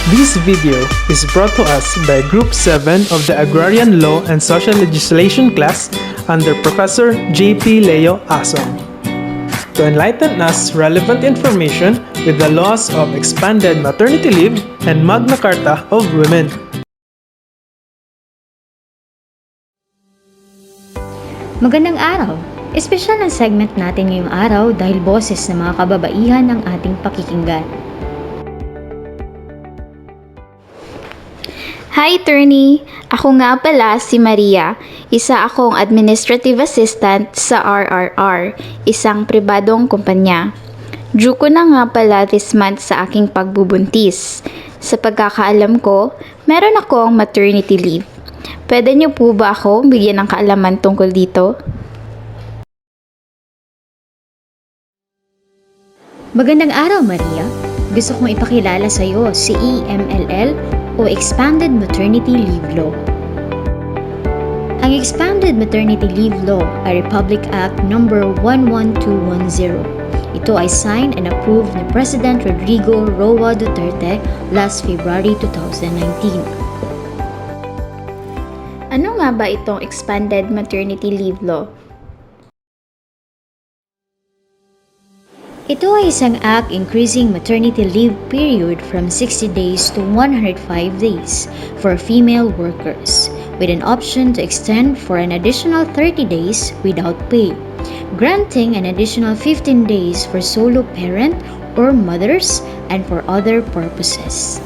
This video is brought to us by Group 7 of the Agrarian Law and Social Legislation class under Professor J.P. Leo Asong to enlighten us relevant information with the laws of expanded maternity leave and Magna Carta of Women. Magandang araw! Espesyal ang segment natin ngayong araw dahil boses ng mga kababaihan ang ating pakikinggan. Hi, Attorney! Ako nga pala si Maria. Isa akong administrative assistant sa RRR, isang pribadong kumpanya. Due ko na nga pala this month sa aking pagbubuntis. Sa pagkakaalam ko, meron akong maternity leave. Pwede niyo po ba ako bigyan ng kaalaman tungkol dito? Magandang araw, Maria! Gusto kong ipakilala sa iyo si EMLL o Expanded Maternity Leave Law. Ang Expanded Maternity Leave Law ay Republic Act No. 11210. Ito ay signed and approved ni President Rodrigo Roa Duterte last February 2019. Ano nga ba itong Expanded Maternity Leave Law? Ito ay isang act increasing maternity leave period from 60 days to 105 days for female workers, with an option to extend for an additional 30 days without pay, granting an additional 15 days for solo parent or mothers and for other purposes.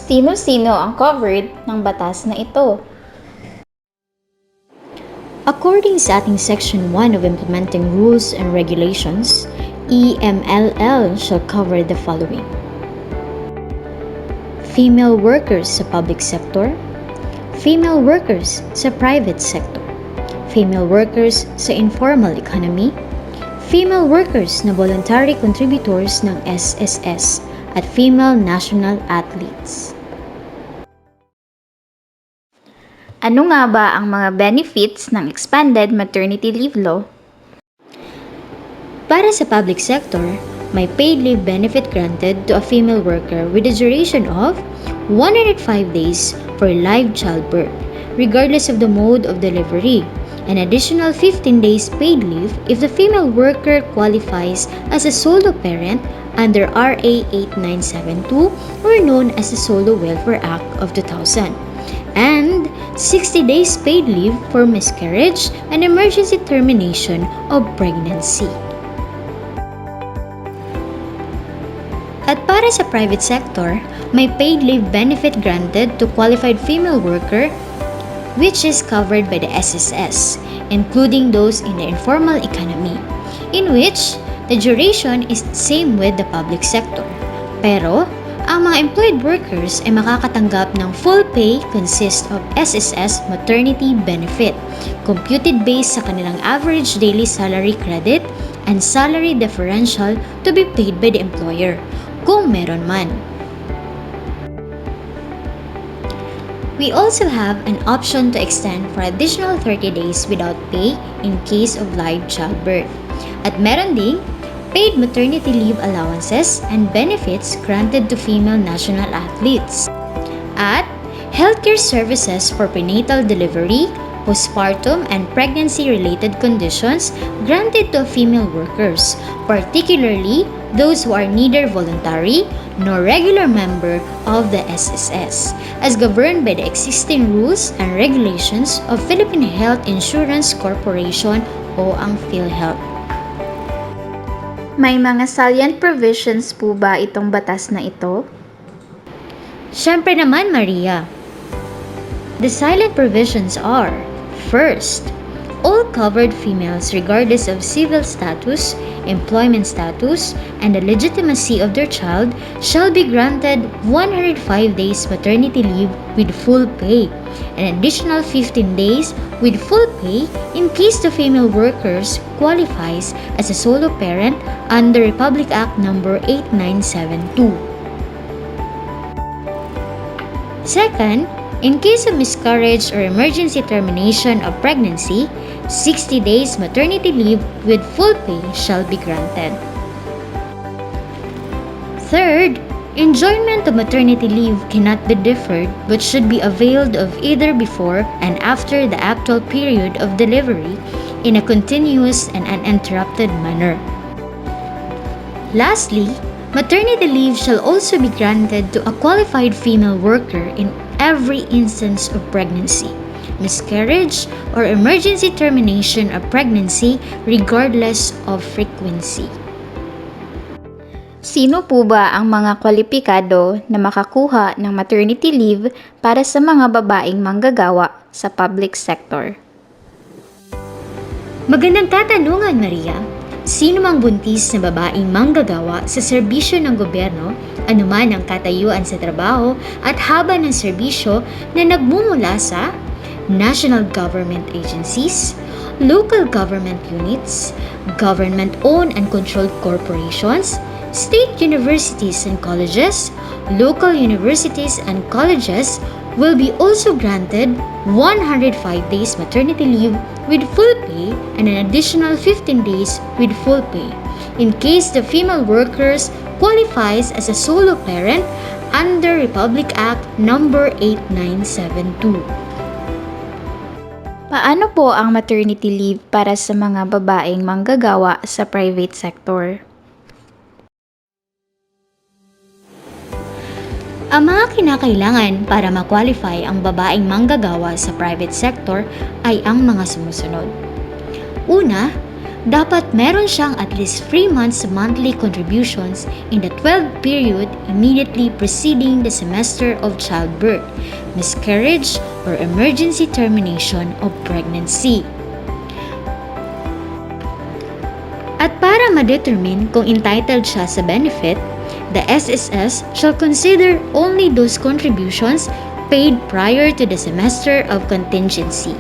Sino-sino ang covered ng batas na ito? According sa ating Section 1 of Implementing Rules and Regulations, EMLL shall cover the following: female workers sa public sector, female workers sa private sector, female workers sa informal economy, female workers na voluntary contributors ng SSS, at female national athletes. Ano nga ba ang mga benefits ng Expanded Maternity Leave Law? Para sa public sector, may paid leave benefit granted to a female worker with a duration of 105 days for live childbirth, regardless of the mode of delivery. An additional 15 days paid leave if the female worker qualifies as a solo parent under RA 8972 or known as the Solo Welfare Act of 2000. And 60 days paid leave for miscarriage and emergency termination of pregnancy. At para sa private sector, may paid leave benefit granted to qualified female worker which is covered by the SSS, including those in the informal economy, in which the duration is the same with the public sector. Pero, ang mga employed workers ay makakatanggap ng full pay consist of SSS maternity benefit, computed based sa kanilang average daily salary credit and salary differential to be paid by the employer, kung meron man. We also have an option to extend for additional 30 days without pay in case of live childbirth. At meron ding paid maternity leave allowances and benefits granted to female national athletes. At healthcare services for prenatal delivery, postpartum, and pregnancy-related conditions granted to female workers, particularly those who are neither voluntary nor regular member of the SSS, as governed by the existing rules and regulations of Philippine Health Insurance Corporation o ang PhilHealth. May mga salient provisions po ba itong batas na ito? Siyempre naman, Maria. The silent provisions are: first, all covered females regardless of civil status, employment status, and the legitimacy of their child shall be granted 105 days maternity leave with full pay, an additional 15 days with full pay in case the female workers qualifies as a solo parent under Republic Act No. 8972. Second, in case of miscarriage or emergency termination of pregnancy, 60 days maternity leave with full pay shall be granted. Third, enjoyment of maternity leave cannot be deferred but should be availed of either before and after the actual period of delivery in a continuous and uninterrupted manner. Lastly, maternity leave shall also be granted to a qualified female worker in every instance of pregnancy, miscarriage, or emergency termination of pregnancy regardless of frequency. Sino po ba ang mga kwalipikado na makakuha ng maternity leave para sa mga babaeng manggagawa sa public sector? Magandang katanungan, Maria. Sino mang buntis na babaeng manggagawa sa serbisyo ng gobyerno, anuman ang katayuan sa trabaho at haba ng serbisyo na nagmumula sa national government agencies, local government units, government-owned and controlled corporations, state universities and colleges, local universities and colleges will be also granted 105 days maternity leave with full pay and an additional 15 days with full pay in case the female workers qualifies as a solo parent under Republic Act number 8972. Paano po ang maternity leave para sa mga babaeng manggagawa sa private sector? Ang mga kinakailangan para ma-qualify ang babaeng manggagawa sa private sector ay ang mga sumusunod. Una, dapat meron siyang at least 3 months monthly contributions in the 12 period immediately preceding the semester of childbirth, miscarriage, or emergency termination of pregnancy. At para ma-determine kung entitled siya sa benefit, the SSS shall consider only those contributions paid prior to the semester of contingency.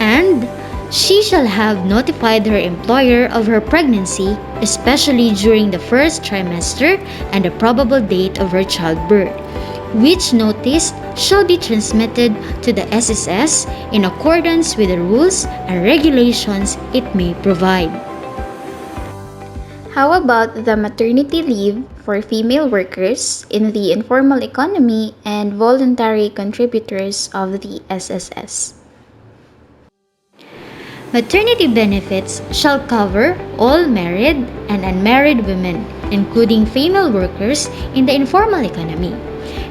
And she shall have notified her employer of her pregnancy, especially during the first trimester and the probable date of her childbirth, which notice shall be transmitted to the SSS in accordance with the rules and regulations it may provide. How about the maternity leave for female workers in the informal economy and voluntary contributors of the SSS? Maternity benefits shall cover all married and unmarried women, including female workers in the informal economy.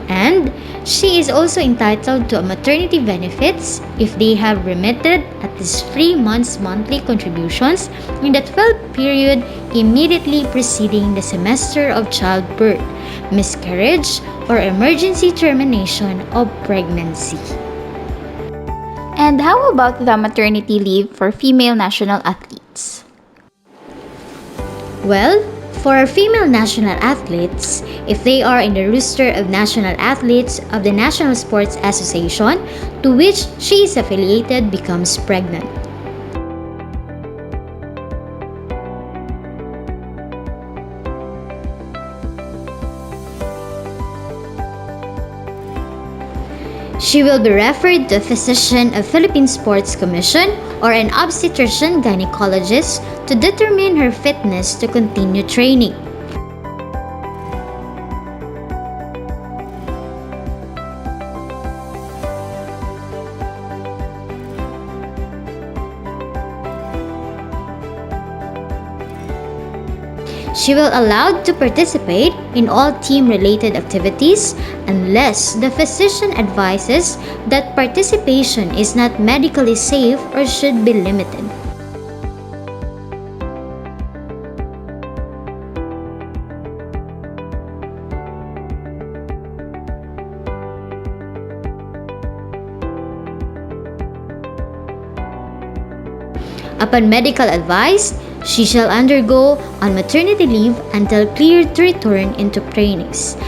And she is also entitled to maternity benefits if they have remitted at least 3 months monthly contributions in the 12th period immediately preceding the semester of childbirth, miscarriage, or emergency termination of pregnancy. And how about the maternity leave for female national athletes? Well, for female national athletes, if they are in the roster of national athletes of the National Sports Association to which she is affiliated becomes pregnant. She will be referred to a physician of Philippine Sports Commission or an obstetrician gynecologist to determine her fitness to continue training. She will allowed to participate in all team-related activities unless the physician advises that participation is not medically safe or should be limited. Upon medical advice, she shall undergo on maternity leave until cleared to return into trainings.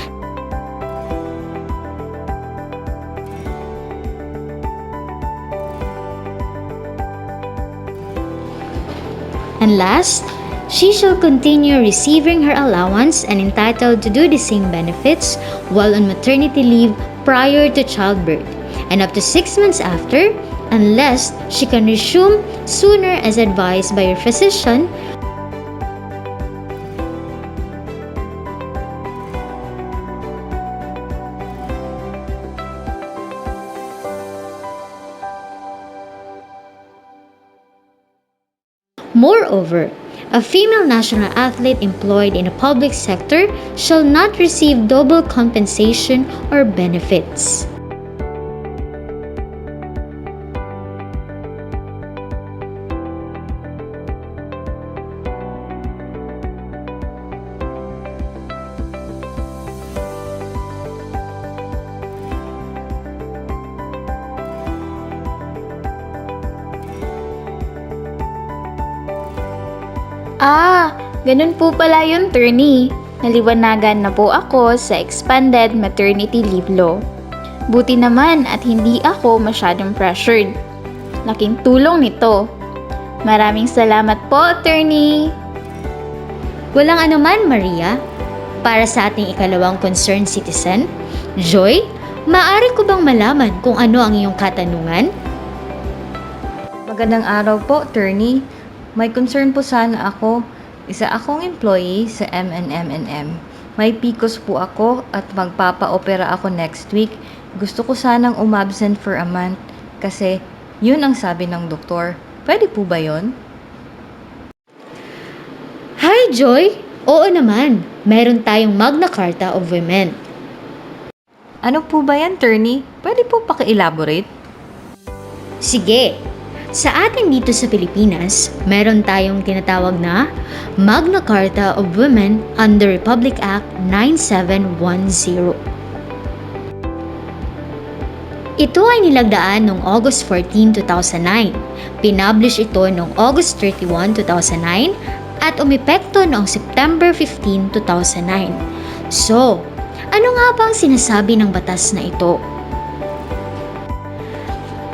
And last, she shall continue receiving her allowance and entitled to do the same benefits while on maternity leave prior to childbirth and up to 6 months after, unless she can resume sooner as advised by her physician. Moreover, a female national athlete employed in a public sector shall not receive double compensation or benefits. Ganun po pala yun, Attorney. Naliwanagan na po ako sa Expanded Maternity Leave Law. Buti naman at hindi ako masyadong pressured. Laking tulong nito. Maraming salamat po, Attorney. Walang anuman, Maria. Para sa ating ikalawang concerned citizen, Joy, maaari ko bang malaman kung ano ang iyong katanungan? Magandang araw po, Attorney. May concern po sana ako. Isa akong employee sa MNM&M. May PCOS po ako at magpapa-opera ako next week. Gusto ko sanang umabsent for a month kasi yun ang sabi ng doktor. Pwede po ba yun? Hi, Joy! Oo naman, meron tayong Magna Carta of Women. Ano po ba yan, Attorney? Pwede po paki-elaborate? Sige, sa atin dito sa Pilipinas, meron tayong tinatawag na Magna Carta of Women under Republic Act 9710. Ito ay nilagdaan noong August 14, 2009. Pinublish ito noong August 31, 2009 at umepekto noong September 15, 2009. So, ano nga ba ang sinasabi ng batas na ito?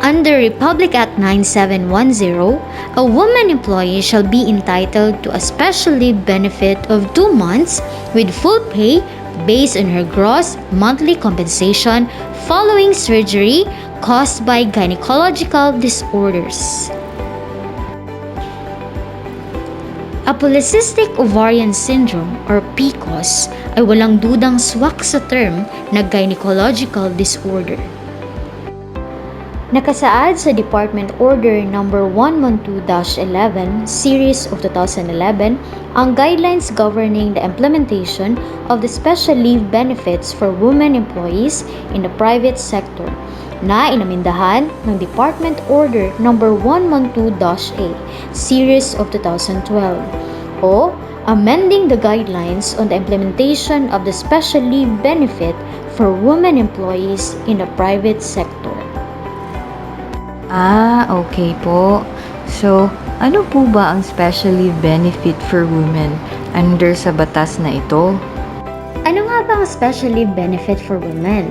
Under Republic Act 9710, a woman employee shall be entitled to a special leave benefit of 2 months with full pay based on her gross monthly compensation following surgery caused by gynecological disorders. A polycystic ovarian syndrome or PCOS ay walang dudang swak sa term na gynecological disorder. Nakasaad sa Department Order No. 112-11, Series of 2011, ang guidelines governing the implementation of the special leave benefits for women employees in the private sector na inamindahan ng Department Order No. 112-A, Series of 2012, o amending the guidelines on the implementation of the special leave benefit for women employees in the private sector. Okay po. So, ano po ba ang special leave benefit for women under sa batas na ito? Ano nga ba ang special leave benefit for women?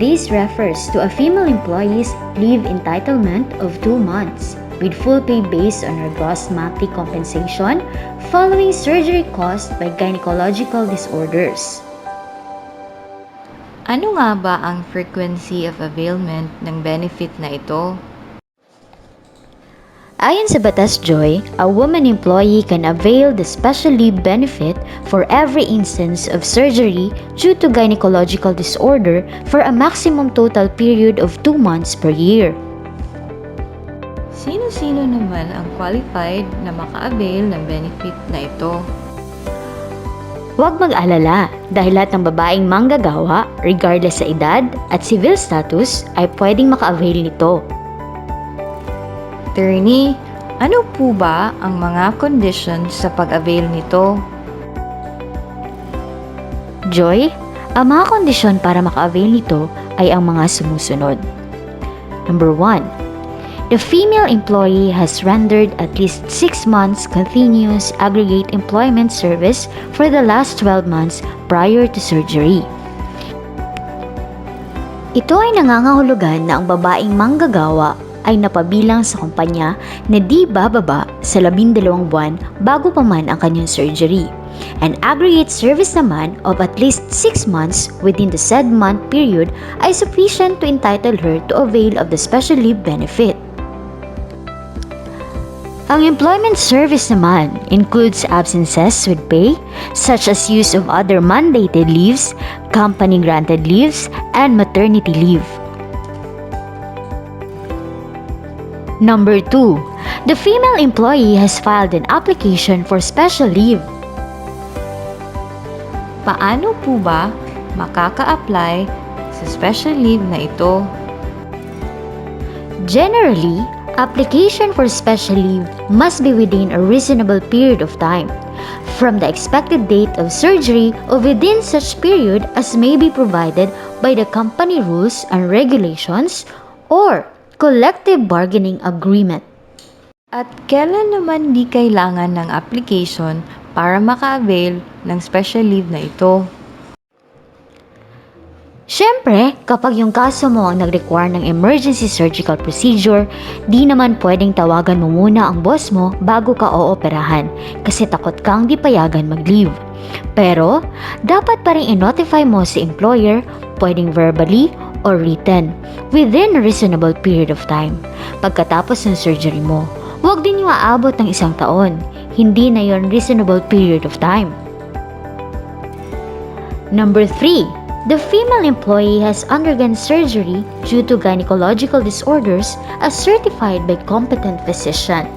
This refers to a female employee's leave entitlement of 2 months with full pay based on her gross monthly compensation following surgery caused by gynecological disorders. Ano nga ba ang frequency of availment ng benefit na ito? Ayon sa Batas Joy, a woman employee can avail the special leave benefit for every instance of surgery due to gynecological disorder for a maximum total period of 2 months per year. Sino-sino naman ang qualified na maka-avail ng benefit na ito? Huwag mag-alala dahil lahat ng babaeng manggagawa, regardless sa edad at civil status, ay pwedeng maka-avail nito. Attorney, ano po ba ang mga conditions sa pag-avail nito? Joy, ang mga kondisyon para maka-avail nito ay ang mga sumusunod. Number 1. The female employee has rendered at least 6 months continuous aggregate employment service for the last 12 months prior to surgery. Ito ay nangangahulugan na ang babaeng manggagawa ay napabilang sa kumpanya na di bababa sa 12 buwan bago pa man ang kanyang surgery. An aggregate service naman of at least 6 months within the said month period ay sufficient to entitle her to avail of the special leave benefit. Ang employment service naman includes absences with pay, such as use of other mandated leaves, company-granted leaves, and maternity leave. Number 2. The female employee has filed an application for special leave. Paano po ba makaka-apply sa special leave na ito? Generally, application for special leave must be within a reasonable period of time, from the expected date of surgery or within such period as may be provided by the company rules and regulations or collective bargaining agreement. At kailan naman di kailangan ng application para maka-avail ng special leave na ito? Siyempre, kapag yung kaso mo ang nag-require ng emergency surgical procedure, di naman pwedeng tawagan mo muna ang boss mo bago ka ooperahan kasi takot kang di payagan mag-leave. Pero, dapat pa rin i-notify mo si employer, pwedeng verbally or written, within a reasonable period of time. Pagkatapos ng surgery mo, huwag din yung aabot ng 1 taon. Hindi na yon reasonable period of time. Number 3. The female employee has undergone surgery due to gynecological disorders as certified by competent physician.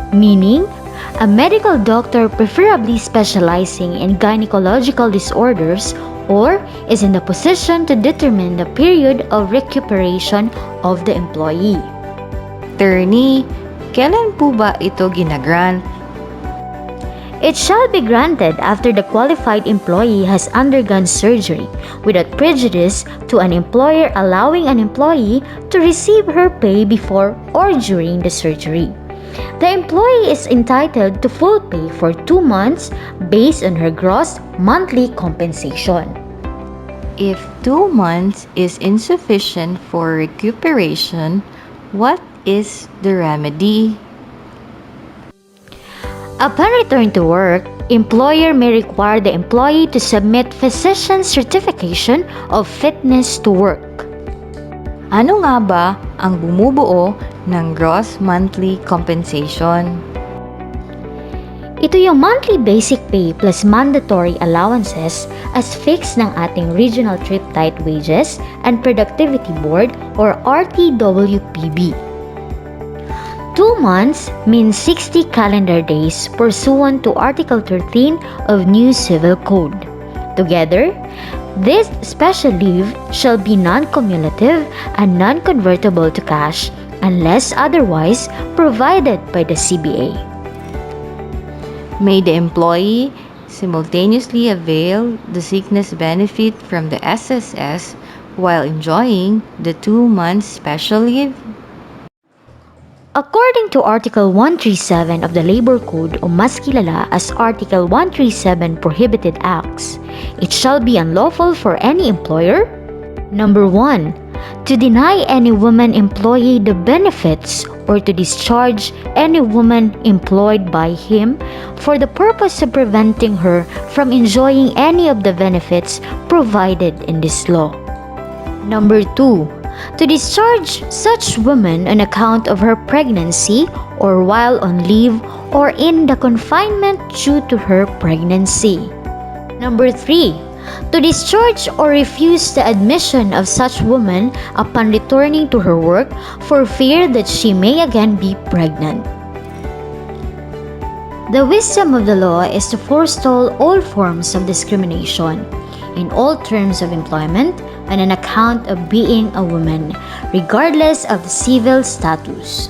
Meaning, a medical doctor preferably specializing in gynecological disorders or is in the position to determine the period of recuperation of the employee. Attorney, kailan po ba ito ginagrant? It shall be granted after the qualified employee has undergone surgery without prejudice to an employer allowing an employee to receive her pay before or during the surgery. The employee is entitled to full pay for 2 months based on her gross monthly compensation. If 2 months is insufficient for recuperation, what is the remedy? Upon return to work, employer may require the employee to submit physician certification of fitness to work. Ano nga ba ang bumubuo ng gross monthly compensation? Ito yung monthly basic pay plus mandatory allowances as fixed ng ating Regional Tripartite Wages and Productivity Board or RTWPB. 2 months means 60 calendar days pursuant to Article 13 of New Civil Code. Together, this special leave shall be non-cumulative and non-convertible to cash unless otherwise provided by the CBA. May the employee simultaneously avail the sickness benefit from the SSS while enjoying the 2 months special leave? According to Article 137 of the Labor Code o mas kilala as Article 137 Prohibited Acts, it shall be unlawful for any employer: Number 1. To deny any woman employee the benefits or to discharge any woman employed by him for the purpose of preventing her from enjoying any of the benefits provided in this law. Number 2. To discharge such woman on account of her pregnancy or while on leave or in the confinement due to her pregnancy. Number 3. To discharge or refuse the admission of such woman upon returning to her work for fear that she may again be pregnant. The wisdom of the law is to forestall all forms of discrimination in all terms of employment on an account of being a woman, regardless of civil status.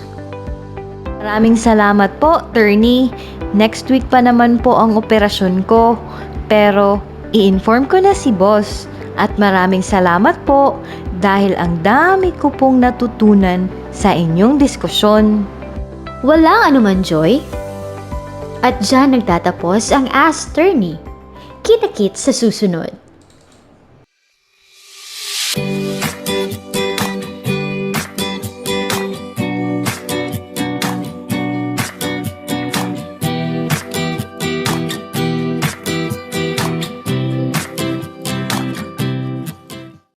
Maraming salamat po, attorney. Next week pa naman po ang operasyon ko. Pero, i-inform ko na si boss. At maraming salamat po dahil ang dami ko pong natutunan sa inyong diskusyon. Walang anuman, Joy. At dyan nagtatapos ang Ask Attorney. Kita-kits sa susunod.